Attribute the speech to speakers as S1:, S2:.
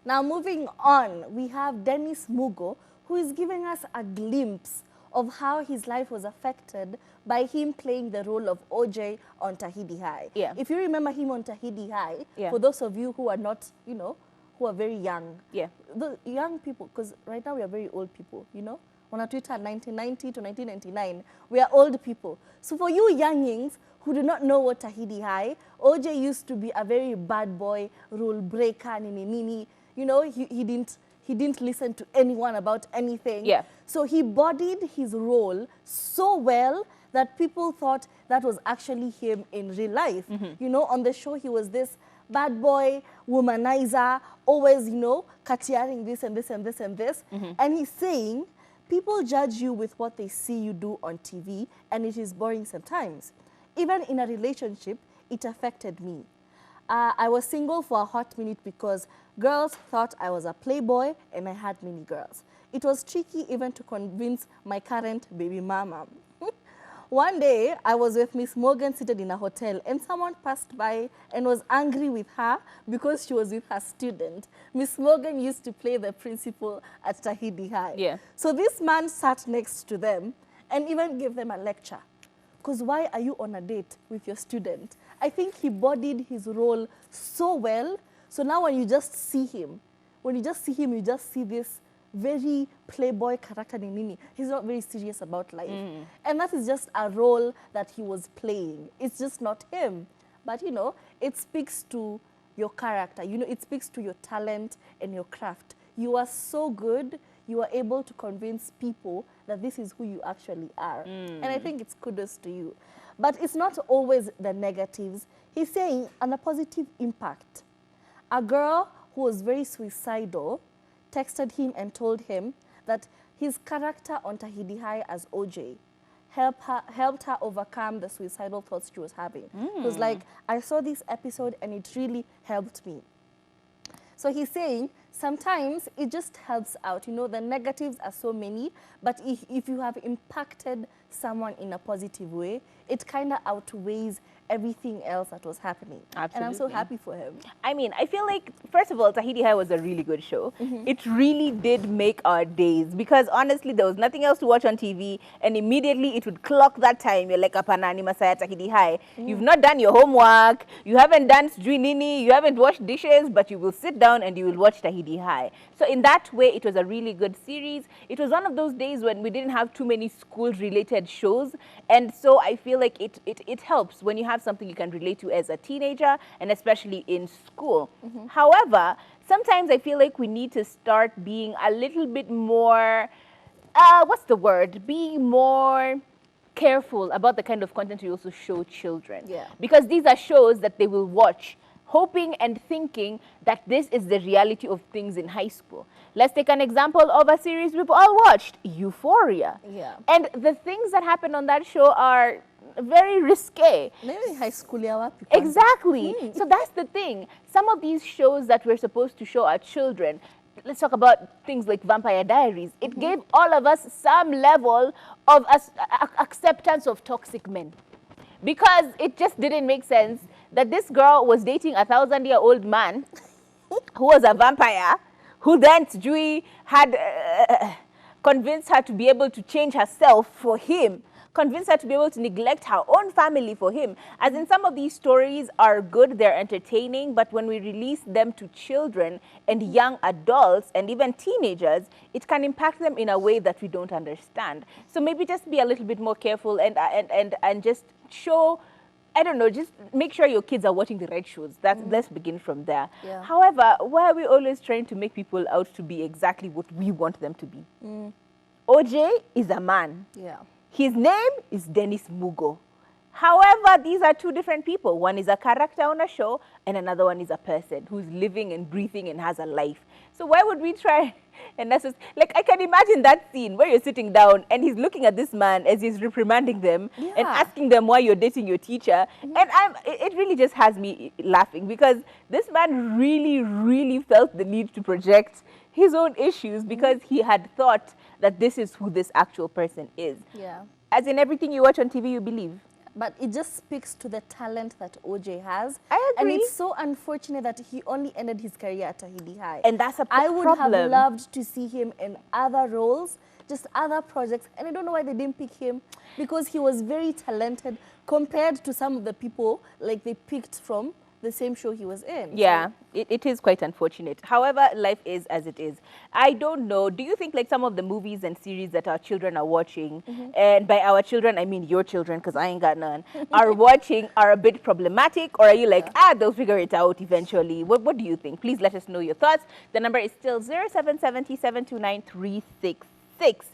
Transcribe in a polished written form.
S1: Now, moving on, we have Dennis Mugo, who is giving us a glimpse of how his life was affected by him playing the role of OJ on Tahidi High.
S2: Yeah.
S1: If you remember him on Tahidi High,
S2: Yeah.
S1: for those of you who are not, you know, who are very young,
S2: Yeah.
S1: the young people, because right now we are very old people, you know, on our Twitter 1990 to 1999, we are old people. So for you youngings who do not know what Tahidi High, OJ used to be a very bad boy, rule breaker, nini. You know, he didn't listen to anyone about anything.
S2: Yeah.
S1: So he bodied his role so well that people thought that was actually him in real life. You know, on the show, he was this bad boy, womanizer, always, you know, katiaring this and this and this and this. And he's saying, people judge you with what they see you do on TV, and it is boring sometimes. Even in a relationship, it affected me. I was single for a hot minute because girls thought I was a playboy and I had many girls. It was tricky even to convince my current baby mama. One day, I was with Miss Morgan seated in a hotel and someone passed by and was angry with her because she was with her student. Miss Morgan used to play the principal at Tahidi High.
S2: Yeah.
S1: So this man sat next to them and even gave them a lecture. Because why are you on a date with your student? I think he bodied his role so well. So now when you just see him, you just see this very playboy character in Nini. He's not very serious about life. And that is just a role that he was playing. It's just not him. But, you know, it speaks to your character. You know, it speaks to your talent and your craft. You are so good, you are able to convince people that this is who you actually are. And I think it's kudos to you. But it's not always the negatives. He's saying on a positive impact. A girl who was very suicidal texted him and told him that his character on Tahidi High as OJ helped her overcome the suicidal thoughts she was having. It was like, I saw this episode and it really helped me. So he's saying sometimes it just helps out. You know, the negatives are so many, but if you have impacted someone in a positive way, it kind of outweighs everything else that was happening.
S2: Absolutely.
S1: And I'm so happy for him.
S2: I mean, I feel like, first of all, Tahidi High was a really good show. It really did make our days because honestly, there was nothing else to watch on TV and immediately it would clock that time. You're like, Apanani Masaya Tahidi High. You've not done your homework. You haven't done Sijui Nini. You haven't washed dishes, but you will sit down and you will watch Tahidi High. So in that way, it was a really good series. It was one of those days when we didn't have too many school-related shows. And so I feel like it helps when you have something you can relate to as a teenager and especially in school. However, sometimes I feel like we need to start being a little bit more, what's the word? Being more careful about the kind of content we also show children.
S1: Yeah.
S2: Because these are shows that they will watch, hoping and thinking that this is the reality of things in high school. Let's take an example of a series we've all watched, Euphoria.
S1: Yeah.
S2: And the things that happen on that show are very risque.
S1: Maybe high school ya wapi?
S2: Exactly. So that's the thing. Some of these shows that we're supposed to show our children, let's talk about things like Vampire Diaries. It gave all of us some level of acceptance of toxic men. Because it just didn't make sense that this girl was dating a 1,000-year-old man who was a vampire, who then Sijui had convinced her to be able to change herself for him, convinced her to be able to neglect her own family for him. As in, some of these stories are good, they're entertaining, but when we release them to children and young adults and even teenagers, it can impact them in a way that we don't understand. So maybe just be a little bit more careful and just show, I don't know, just make sure your kids are watching the right shows. Let's begin from there.
S1: Yeah.
S2: However, why are we always trying to make people out to be exactly what we want them to be? OJ is a man.
S1: Yeah.
S2: His name is Dennis Mugo. However, these are two different people. One is a character on a show, and another one is a person who's living and breathing and has a life. So why would we try? And that's just, like, I can imagine that scene where you're sitting down and he's looking at this man as he's reprimanding them and asking them why you're dating your teacher. And it really just has me laughing because this man really, really felt the need to project his own issues because he had thought that this is who this actual person is.
S1: Yeah.
S2: As in everything you watch on TV, you believe.
S1: But it just speaks to the talent that OJ has.
S2: I
S1: And
S2: agree.
S1: it's so unfortunate that he only ended his career at Tahidi High.
S2: And that's a
S1: I would
S2: problem.
S1: have loved to see him in other roles, just other projects. And I don't know why they didn't pick him, because he was very talented compared to some of the people like they picked from the same show he was in.
S2: Yeah,
S1: So,
S2: it is quite unfortunate. However, life is as it is. I don't know. Do you think like some of the movies and series that our children are watching, and by our children, I mean your children, because I ain't got none, are watching are a bit problematic? Or are you like, they'll figure it out eventually? What do you think? Please let us know your thoughts. The number is still 0770 729 366.